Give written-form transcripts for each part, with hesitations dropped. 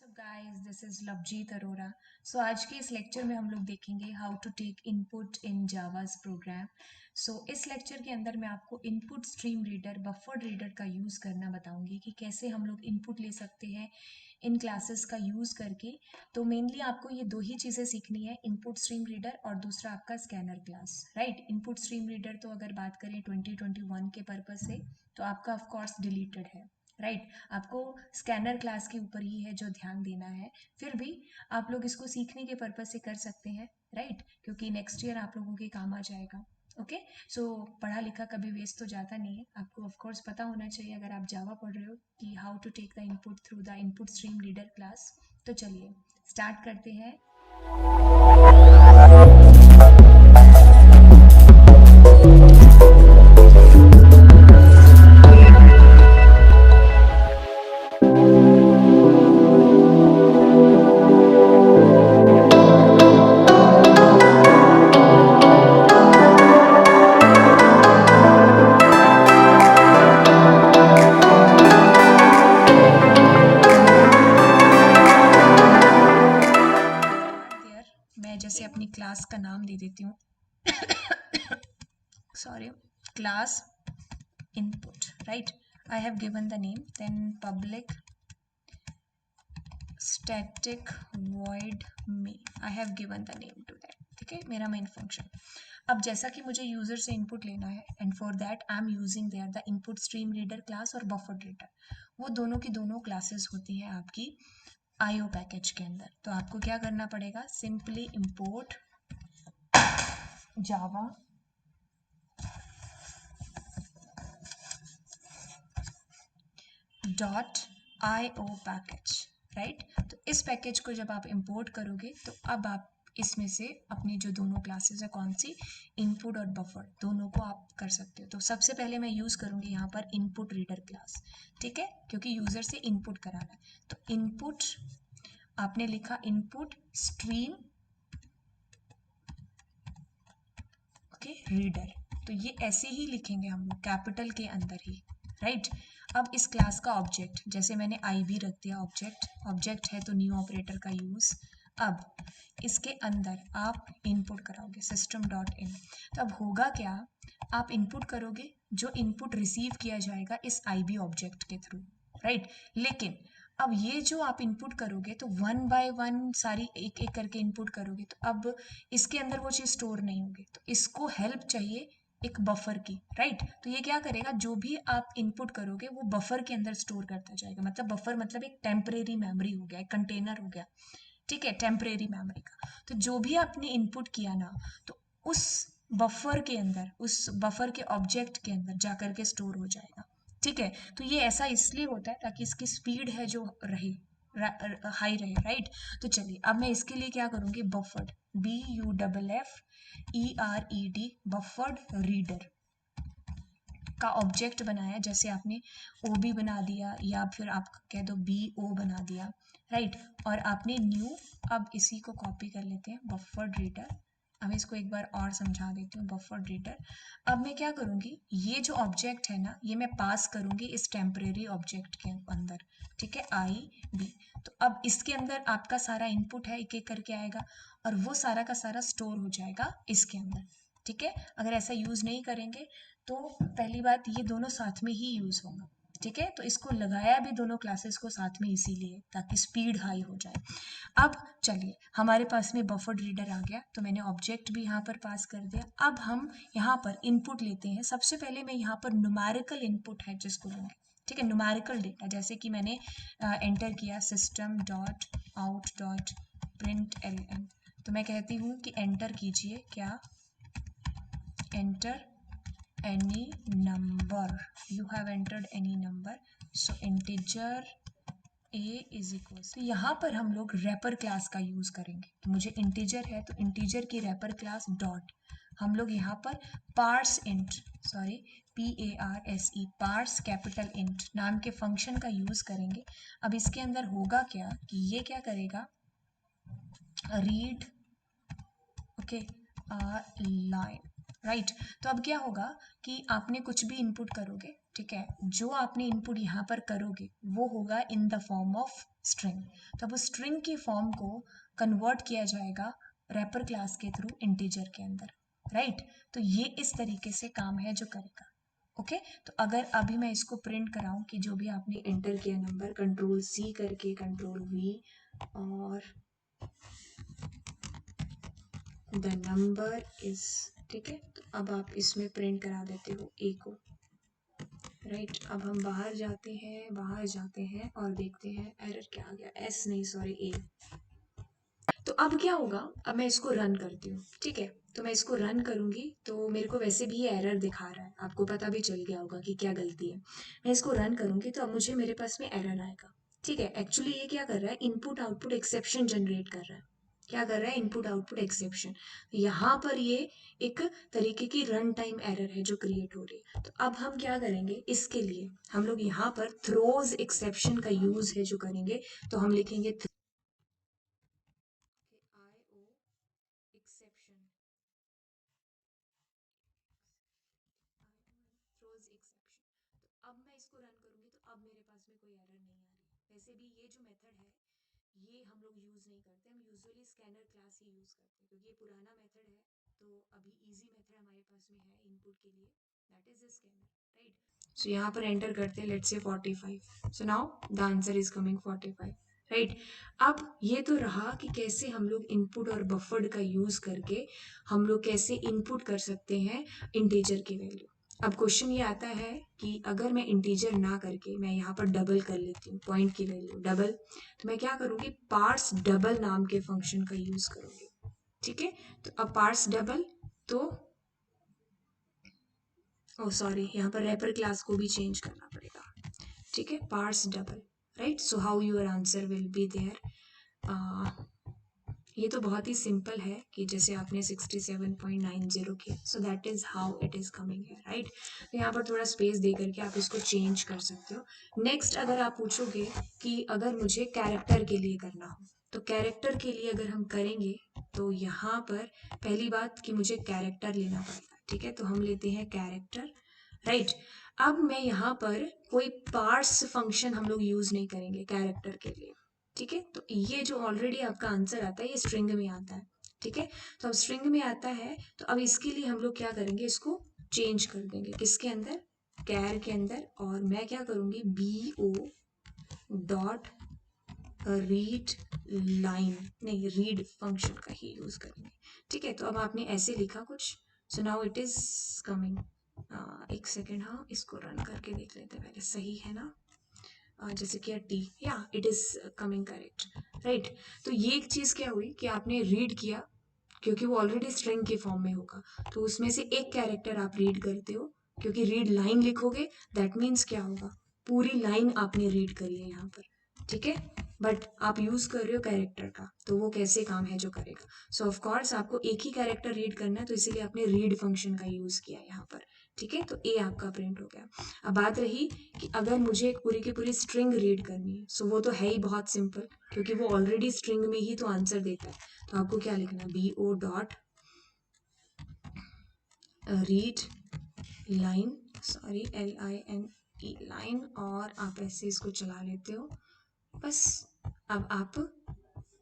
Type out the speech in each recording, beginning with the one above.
What's up guys, this is Lovejeet Arora. So आज के इस लेक्चर में हम लोग देखेंगे how to take input in Java's program. So इस लेक्चर के अंदर मैं आपको input stream reader buffered reader का यूज़ करना बताऊंगी कि कैसे हम लोग इनपुट ले सकते हैं इन क्लासेस का यूज़ करके। तो मेनली आपको ये दो ही चीज़ें सीखनी है, इनपुट स्ट्रीम रीडर और दूसरा आपका scanner class, right. Input stream reader तो अगर बात करें 2021 के पर्पज़ से तो आपका ऑफकोर्स डिलीटेड है, राइट। आपको स्कैनर क्लास के ऊपर ही है जो ध्यान देना है। फिर भी आप लोग इसको सीखने के पर्पज से कर सकते हैं, राइट, क्योंकि नेक्स्ट ईयर आप लोगों के काम आ जाएगा। ओके, सो पढ़ा लिखा कभी वेस्ट तो जाता नहीं है। आपको ऑफ कोर्स पता होना चाहिए अगर आप जावा पढ़ रहे हो कि how to take the input through the input stream reader class. तो चलिए स्टार्ट करते हैं। मैं जैसे अपनी क्लास का नाम दे देती हूँ sorry, class input, right? I have given the name, then public static void main, I have given the name to that, ठीक है, मेरा मेन फंक्शन। अब जैसा कि मुझे यूजर से इनपुट लेना है and for that I am using their the input stream reader class और बफर रीडर। वो दोनों की दोनों क्लासेस होती हैं आपकी आईओ पैकेज के अंदर। तो आपको क्या करना पड़ेगा, simply import Java dot IO package, right. तो इस पैकेज को जब आप इंपोर्ट करोगे तो अब आप इसमें से अपनी जो दोनों क्लासेस है, कौन सी, इनपुट और बफर, दोनों को आप कर सकते हो। तो सबसे पहले मैं यूज़ करूँगी यहाँ पर इनपुट रीडर क्लास, ठीक है, क्योंकि यूज़र से इनपुट कराना है। तो इनपुट आपने लिखा इनपुट स्ट्रीम, ओके, रीडर। तो ये ऐसे ही लिखेंगे हम लोग कैपिटल के अंदर ही, राइट। अब इस क्लास का ऑब्जेक्ट, जैसे मैंने आई भी रख दिया, ऑब्जेक्ट है तो न्यू ऑपरेटर का यूज़। अब इसके अंदर आप इनपुट कराओगे सिस्टम डॉट इन। तो अब होगा क्या, आप इनपुट करोगे, जो इनपुट रिसीव किया जाएगा इस IB ऑब्जेक्ट के थ्रू, राइट। लेकिन अब ये जो आप इनपुट करोगे तो वन बाय वन सारी एक एक करके इनपुट करोगे, तो अब इसके अंदर वो चीज़ स्टोर नहीं होगी। तो इसको हेल्प चाहिए एक बफर की, राइट। तो ये क्या करेगा, जो भी आप इनपुट करोगे वो बफर के अंदर स्टोर करता जाएगा। मतलब बफर मतलब एक टेम्परेरी मेमोरी हो गया, एक कंटेनर हो गया, ठीक है, टेम्परेरी मेमोरी का। तो जो भी आपने इनपुट किया ना, तो उस बफर के अंदर, उस बफर के ऑब्जेक्ट के अंदर जाकर के स्टोर हो जाएगा, ठीक है। तो ये ऐसा इसलिए होता है ताकि इसकी स्पीड है जो रहे, हाई रहे, राइट। तो चलिए अब मैं इसके लिए क्या करूँगी, बफर्ड, BUFFERED बफर्ड रीडर का ऑब्जेक्ट बनाया। जैसे आपने OB बना दिया या फिर आप कह दो BO बना दिया, राइट। और आपने न्यू, अब इसी को कॉपी कर लेते हैं, बफर्ड रीडर। अब इसको एक बार और समझा देती हूँ, बफर्ड रीडर। अब मैं क्या करूँगी, ये जो ऑब्जेक्ट है ना, ये मैं पास करूँगी इस टेम्परेरी ऑब्जेक्ट के अंदर, ठीक है, IB। तो अब इसके अंदर आपका सारा इनपुट है, एक एक करके आएगा और वो सारा का सारा स्टोर हो जाएगा इसके अंदर, ठीक है। अगर ऐसा यूज़ नहीं करेंगे तो पहली बात, ये दोनों साथ में ही यूज़ होंगे, ठीक है। तो इसको लगाया भी दोनों क्लासेस को साथ में इसीलिए ताकि स्पीड हाई हो जाए। अब चलिए हमारे पास में बफर्ड रीडर आ गया, तो मैंने ऑब्जेक्ट भी यहाँ पर पास कर दिया। अब हम यहाँ पर इनपुट लेते हैं। सबसे पहले मैं यहाँ पर न्यूमेरिकल इनपुट है जिसको लूँगी, ठीक है, न्यूमेरिकल डेटा। जैसे कि मैंने एंटर किया system dot out dot println, तो मैं कहती हूँ कि एंटर कीजिए, क्या, enter any number, you have entered any number, so integer a is equals, तो यहाँ पर हम लोग रैपर क्लास का यूज़ करेंगे। तो मुझे इंटीजर है तो इंटीजर की रैपर क्लास डॉट, हम लोग यहाँ पर parse int, sorry PARSE, parse capital int नाम के फंक्शन का यूज़ करेंगे। अब इसके अंदर होगा क्या कि ये क्या करेगा, रीड, ओके, लाइन, राइट। तो अब क्या होगा कि आपने कुछ भी इनपुट करोगे ठीक है, जो आपने इनपुट यहाँ पर करोगे वो होगा in the form of string. तो अब उस स्ट्रिंग की फॉर्म को कन्वर्ट किया जाएगा रैपर क्लास के थ्रू इंटीजर के अंदर, राइट। तो ये इस तरीके से काम है जो करेगा। ओके, तो अगर अभी मैं इसको प्रिंट कराऊं कि जो भी आपने एंटर किया नंबर, कंट्रोल सी करके कंट्रोल वी, और द नंबर इज, ठीक है, तो अब आप इसमें प्रिंट करा देते हो ए को, राइट। अब हम बाहर जाते हैं और देखते हैं एरर क्या आ गया, एस नहीं सॉरी ए। तो अब क्या होगा, अब मैं इसको रन करती हूँ, ठीक है। तो मैं इसको रन करूंगी तो मेरे को वैसे भी ये एरर दिखा रहा है, आपको पता भी चल गया होगा कि क्या गलती है। मैं इसको रन करूंगी तो अब मुझे मेरे पास में एरर आएगा, ठीक है। एक्चुअली ये क्या कर रहा है, इनपुट आउटपुट एक्सेप्शन जनरेट कर रहा है। क्या कर रहा है, इनपुट आउटपुट एक्सेप्शन। यहाँ पर ये एक तरीके की रन टाइम एरर है जो क्रिएट हो रही है। तो अब हम क्या करेंगे, इसके लिए हम लोग यहाँ पर थ्रोज एक्सेप्शन का यूज है जो करेंगे। तो हम लिखेंगे IO exception, थ्रोज एक्सेप्शन। तो अब मैं इसको रन करूंगी तो अब मेरे पास में कोई एरर नहीं आ रही। वैसे भी ये जो मेथड है ये हम लोग यूज नहीं करते, हम यूजुअली स्कैनर क्लास ही यूज करते हैं क्योंकि ये पुराना मेथड है। तो अभी इजी मेथड हमारे पास में है इनपुट के लिए, दैट इज स्कैनर, राइट। सो यहाँ पर एंटर करते हैं, let's say 45। So now the answer is coming 45, right. अब ये तो रहा कि कैसे हम लोग इनपुट और बफर्ड का यूज करके हम लोग कैसे इनपुट कर सकते हैं इंटीजर की वैल्यू। अब क्वेश्चन ये आता है कि अगर मैं इंटीजर ना करके मैं यहाँ पर डबल कर लेती हूँ पॉइंट की वैल्यू डबल, तो मैं क्या करूँगी, पार्स डबल नाम के फंक्शन का यूज करूँगी, ठीक है। तो अब पार्स डबल, तो ओ सॉरी यहाँ पर रैपर क्लास को भी चेंज करना पड़ेगा, ठीक है, parse double, right. So how your answer will be there. ये तो बहुत ही सिंपल है कि जैसे आपने 67.90 किया, so that is how it is coming है, राइट। तो यहाँ पर थोड़ा स्पेस दे करके आप इसको चेंज कर सकते हो। नेक्स्ट अगर आप पूछोगे कि अगर मुझे कैरेक्टर के लिए करना हो, तो कैरेक्टर के लिए अगर हम करेंगे तो यहाँ पर पहली बात कि मुझे कैरेक्टर लेना पड़ेगा, ठीक है। तो हम लेते हैं कैरेक्टर, राइट। अब मैं यहाँ पर कोई पार्स फंक्शन हम लोग यूज नहीं करेंगे कैरेक्टर के लिए, ठीक है। तो ये जो ऑलरेडी आपका आंसर आता है ये स्ट्रिंग में आता है, ठीक है। तो अब स्ट्रिंग में आता है तो अब इसके लिए हम लोग क्या करेंगे, इसको चेंज कर देंगे किसके अंदर, कैर के अंदर। और मैं क्या करूंगी, BO डॉट रीड लाइन, नहीं रीड फंक्शन का ही यूज करेंगे, ठीक है। तो अब आपने ऐसे लिखा कुछ, so now it is coming. एक सेकेंड, हाँ इसको रन करके देख लेते हैं पहले, सही है ना। जैसे कि टी, या it is coming correct, right. तो ये एक चीज क्या हुई कि आपने रीड किया क्योंकि वो ऑलरेडी स्ट्रिंग के फॉर्म में होगा, तो उसमें से एक कैरेक्टर आप रीड करते हो, क्योंकि रीड लाइन लिखोगे दैट मीन्स क्या होगा, पूरी लाइन आपने रीड करी है यहाँ पर, ठीक है। बट आप यूज कर रहे हो कैरेक्टर का, तो वो कैसे काम है जो करेगा। सो ऑफ कोर्स आपको एक ही कैरेक्टर रीड करना है, तो इसीलिए आपने रीड फंक्शन का यूज किया यहाँ पर, ठीक है। तो ए आपका प्रिंट हो गया। अब बात रही कि अगर मुझे एक पूरी की पूरी स्ट्रिंग रीड करनी है, सो वो तो है ही बहुत सिंपल, क्योंकि वो ऑलरेडी स्ट्रिंग में ही तो आंसर देता है। तो आपको क्या लिखना है, BO dot read line, sorry LINE line, और आप ऐसे इसको चला लेते हो बस। अब आप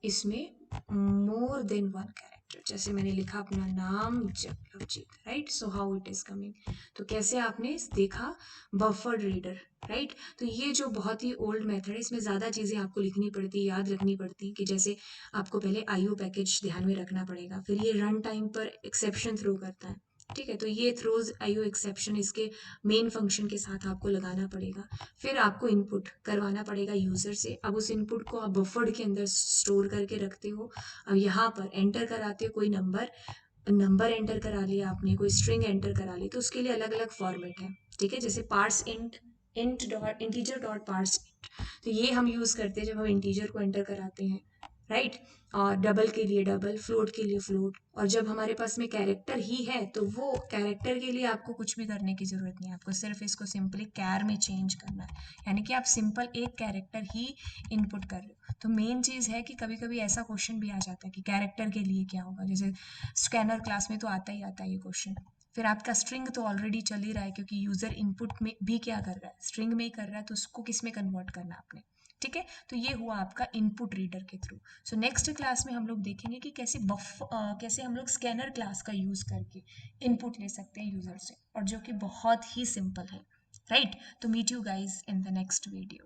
इसमें मोर देन वन कैरेक्टर, जैसे मैंने लिखा अपना नाम Jagjit, right. So how it is coming, तो कैसे आपने देखा, बफर्ड रीडर, राइट। तो ये जो बहुत ही ओल्ड मेथड है, इसमें ज़्यादा चीज़ें आपको लिखनी पड़ती है, याद रखनी पड़ती है, कि जैसे आपको पहले IO पैकेज ध्यान में रखना पड़ेगा, फिर ये रन टाइम पर एक्सेप्शन थ्रो करता है, ठीक है। तो ये थ्रोज IO एक्सेप्शन इसके मेन फंक्शन के साथ आपको लगाना पड़ेगा। फिर आपको इनपुट करवाना पड़ेगा यूज़र से, अब उस इनपुट को आप बफर्ड के अंदर स्टोर करके रखते हो। अब यहाँ पर एंटर कराते हो कोई नंबर एंटर करा लिया आपने, कोई स्ट्रिंग एंटर करा ली, तो उसके लिए अलग अलग फॉर्मेट है, ठीक है। जैसे parse int dot integer dot parse, तो ये हम यूज़ करते हैं जब हम इंटीजर को एंटर कराते हैं, राइट। और डबल के लिए डबल, फ्लोट के लिए फ्लोट, और जब हमारे पास में कैरेक्टर ही है तो वो कैरेक्टर के लिए आपको कुछ भी करने की ज़रूरत नहीं है, आपको सिर्फ इसको सिंपली कैर में चेंज करना है, यानी कि आप सिंपल एक कैरेक्टर ही इनपुट कर रहे हो। तो मेन चीज़ है कि कभी कभी ऐसा क्वेश्चन भी आ जाता है कि कैरेक्टर के लिए क्या होगा, जैसे स्कैनर क्लास में तो आता ही आता है ये क्वेश्चन। फिर आपका स्ट्रिंग तो ऑलरेडी चल ही रहा है, क्योंकि यूज़र इनपुट में भी क्या कर रहा है, स्ट्रिंग में ही कर रहा है, तो उसको किस में कन्वर्ट करना है आपने। ठीक है, तो ये हुआ आपका इनपुट रीडर के थ्रू। सो नेक्स्ट क्लास में हम लोग देखेंगे कि कैसे हम लोग स्कैनर क्लास का यूज़ करके इनपुट ले सकते हैं यूज़र से, और जो कि बहुत ही सिंपल है, राइट। तो meet you guys in the next video.